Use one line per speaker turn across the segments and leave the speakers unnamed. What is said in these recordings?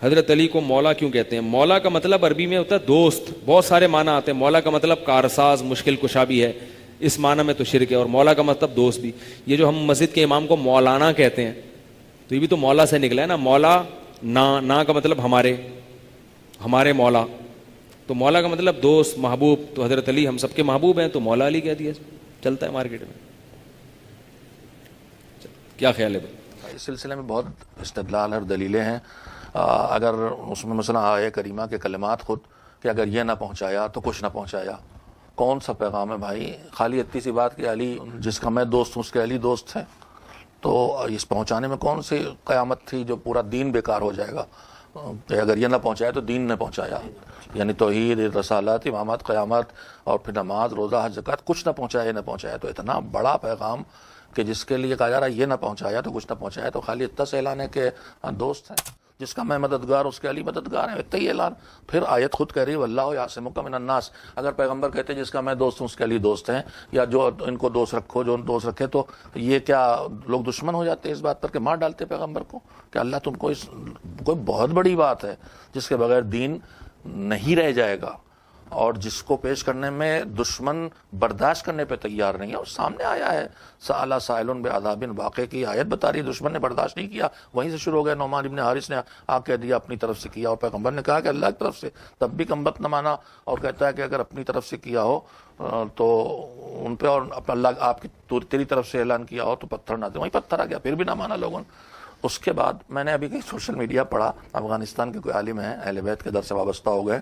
حضرت علی کو مولا کیوں کہتے ہیں؟ مولا کا مطلب عربی میں ہوتا ہے دوست، بہت سارے معنی آتے ہیں. مولا کا مطلب کارساز، مشکل کشا بھی ہے، اس معنی میں تو شرک ہے. اور مولا کا مطلب دوست بھی. یہ جو ہم مسجد کے امام کو مولانا کہتے ہیں تو یہ بھی تو مولا سے نکلا ہے نا. مولا نا کا مطلب ہمارے مولا. تو مولا کا مطلب دوست، محبوب. تو حضرت علی ہم سب کے محبوب ہیں تو مولا علی کہہ دیا، چلتا ہے مارکیٹ میں. کیا خیال ہے بھائی؟
اس سلسلے میں بہت استدلال اور دلیلیں ہیں. اگر اس میں مثلا آیہ کریمہ کے کلمات خود کہ اگر یہ نہ پہنچایا تو کچھ نہ پہنچایا، کون سا پیغام ہے بھائی؟ خالی اتنی سی بات کہ علی جس کا میں دوست ہوں اس کے علی دوست ہیں، تو اس پہنچانے میں کون سی قیامت تھی جو پورا دین بیکار ہو جائے گا؟ کہ اگر یہ نہ پہنچایا تو دین نے پہنچایا، یعنی توحید، رسالت، امامت، قیامت، اور پھر نماز، روزہ، حج، زکوٰۃ، کچھ نہ پہنچایا. تو اتنا بڑا پیغام کہ جس کے لیے کہا جا رہا ہے یہ نہ پہنچایا تو کچھ نہ پہنچایا، تو خالی اتنا سے اعلان ہے کہ دوست ہیں، جس کا میں مددگار اس کے علی مددگار ہیں، اتنا ہی اعلان. پھر آیت خود کہہ رہی ہے واللہ یعصمک من الناس. اگر پیغمبر کہتے ہیں جس کا میں دوست ہوں اس کے علی دوست ہیں، یا جو ان کو دوست رکھو، جو دوست رکھے، تو یہ کیا لوگ دشمن ہو جاتے ہیں اس بات پر کہ مار ڈالتے پیغمبر کو کہ اللہ تم کو کوئی بہت بڑی بات ہے جس کے بغیر دین نہیں رہ جائے گا، اور جس کو پیش کرنے میں دشمن برداشت کرنے پہ تیار نہیں ہے. اور سامنے آیا ہے سأل سائل بعذاب واقع کی آیت بتا رہی ہے، دشمن نے برداشت نہیں کیا، وہیں سے شروع ہو گیا. نعمان ابن حارث نے آ کہہ دیا اپنی طرف سے کیا، اور پیغمبر نے کہا کہ اللہ کی طرف سے، تب بھی کمبخت نہ مانا، اور کہتا ہے کہ اگر اپنی طرف سے کیا ہو تو ان پہ، اور اللہ آپ کی تیری طرف سے اعلان کیا ہو تو پتھر نہ دے. وہیں پتھر آ گیا، پھر بھی نہ مانا لوگوں نے. اس کے بعد میں نے ابھی کہیں سوشل میڈیا پڑھا، افغانستان کے کوئی عالم ہیں، اہل بیت کے در سے وابستہ ہو گئے،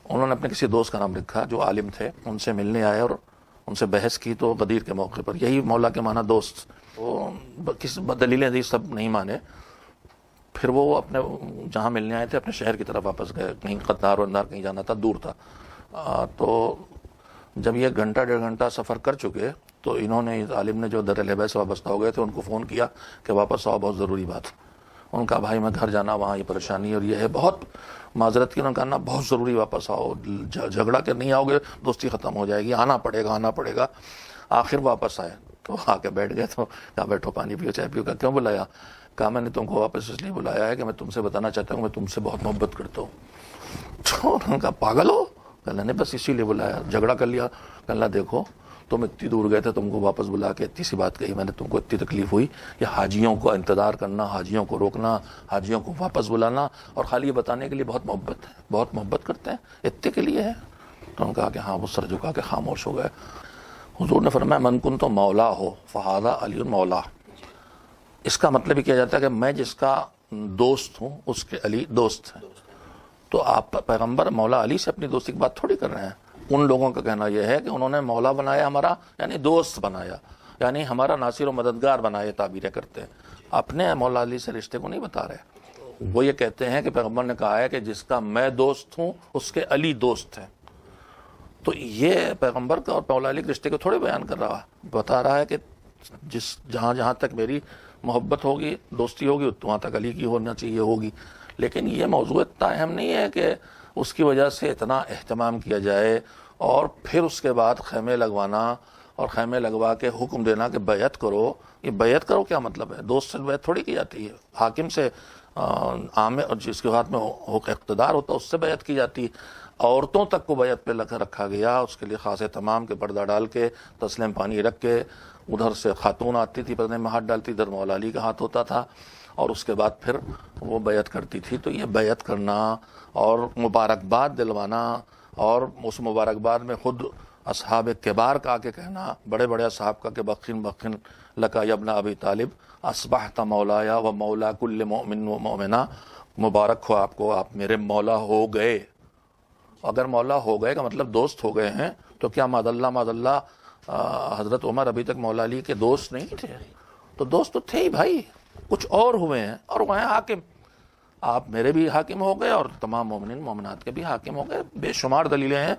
انہوں نے اپنے کسی دوست کا نام لکھا جو عالم تھے، ان سے ملنے آئے اور ان سے بحث کی تو غدیر کے موقع پر یہی مولا کے معنی دوست، وہ کسی دلیلیں دی، سب نہیں مانے. پھر وہ اپنے جہاں ملنے آئے تھے اپنے شہر کی طرف واپس گئے، کہیں قطار و اندار کہیں جانا تھا، دور تھا. تو جب یہ گھنٹہ ڈیڑھ گھنٹہ سفر کر چکے تو انہوں نے، اس عالم نے جو در اہل بیت سے وابستہ ہو گئے تھے، ان کو فون کیا کہ واپس آؤ، بہت ضروری بات. ان کا بھائی میں گھر جانا، وہاں یہ پریشانی اور یہ ہے، بہت معذرت کی. انہوں نے کہا بہت ضروری، واپس آؤ، جھگڑا کہ نہیں آؤ گے دوستی ختم ہو جائے گی، آنا پڑے گا. آخر واپس آئے تو آ کے بیٹھ گئے. تو کہا بیٹھو پانی پیو، چائے پیو. کہا کیوں بلایا؟ کہا میں نے تم کو واپس اس لیے بلایا ہے کہ میں تم سے بتانا چاہتا ہوں میں تم سے بہت محبت کرتا ہوں. تو انہوں نے کہا پاگل ہو؟ کہا نہیں، بس اسی لیے بلایا، جھگڑا کر لیا. کہا اللہ دیکھو تم اتنی دور گئے تھے، تم کو واپس بلا کے اتنی سی بات کہی، میں نے تم کو اتنی تکلیف ہوئی. یہ حاجیوں کو انتظار کرنا، حاجیوں کو روکنا، حاجیوں کو واپس بلانا، اور خالی یہ بتانے کے لیے بہت محبت ہے، بہت محبت کرتے ہیں، اتنے کے لیے ہے. تو انہوں نے کہا کہ ہاں. وہ سر جھکا کے خاموش ہو گئے. حضور نے فرمایا من کنت مولا ہو فہذا علی مولا. اس کا مطلب یہ کیا جاتا ہے کہ میں جس کا دوست ہوں اس کے علی دوست ہیں. تو آپ پیغمبر مولا علی سے اپنی دوستی کی بات تھوڑی کر رہے ہیں. ان لوگوں کا کہنا یہ ہے کہ انہوں نے مولا بنایا ہمارا، یعنی دوست بنایا، یعنی ہمارا ناصر و مددگار بنایا، تعبیریں کرتے ہیں. اپنے مولا علی سے رشتے کو نہیں بتا رہے. وہ یہ کہتے ہیں کہ پیغمبر نے کہا ہے کہ جس کا میں دوست ہوں اس کے علی دوست ہیں. تو یہ پیغمبر کا اور مولا علی کے رشتے کو تھوڑے بیان کر رہا ہے، بتا رہا ہے کہ جہاں تک میری محبت ہوگی، دوستی ہوگی، وہاں تک علی کی ہونا چاہیے ہوگی. لیکن یہ موضوع اتنا اہم نہیں ہے کہ اس کی وجہ سے اتنا اہتمام کیا جائے، اور پھر اس کے بعد خیمے لگوانا، اور خیمے لگوا کے حکم دینا کہ بیعت کرو. یہ بیعت کرو کیا مطلب ہے؟ دوست سے بیعت تھوڑی کی جاتی ہے. حاکم سے، عام جس کے ہاتھ میں اقتدار ہوتا ہے اس سے بیعت کی جاتی. عورتوں تک کو بیعت پہ رکھا گیا، اس کے لیے خاص اہتمام کے پردہ ڈال کے، تسلیم پانی رکھ کے. ادھر سے خاتون آتی تھی، پردے میں ہاتھ ڈالتی، ادھر مولا علی کا ہاتھ ہوتا تھا، اور اس کے بعد پھر وہ بیعت کرتی تھی. تو یہ بیعت کرنا اور مبارکباد دلوانا، اور اس مبارکباد میں خود اصحاب کبار کا کے کہنا، بڑے بڑے اصحاب کا کہ بخن لکا یا ابن ابی طالب اصبحت مولایا و مولا کل مؤمن و مؤمنہ. مبارک ہو آپ کو، آپ میرے مولا ہو گئے. اگر مولا ہو گئے کا مطلب دوست ہو گئے ہیں، تو کیا معاذ اللہ حضرت عمر ابھی تک مولا علی کے دوست نہیں تھے؟ تو دوست تو تھے ہی بھائی، کچھ اور ہوئے ہیں، اور وہ ہیں حاکم. آپ میرے بھی حاکم ہو گئے اور تمام مومنین مومنات کے بھی حاکم ہو گئے. بے شمار دلیلیں ہیں.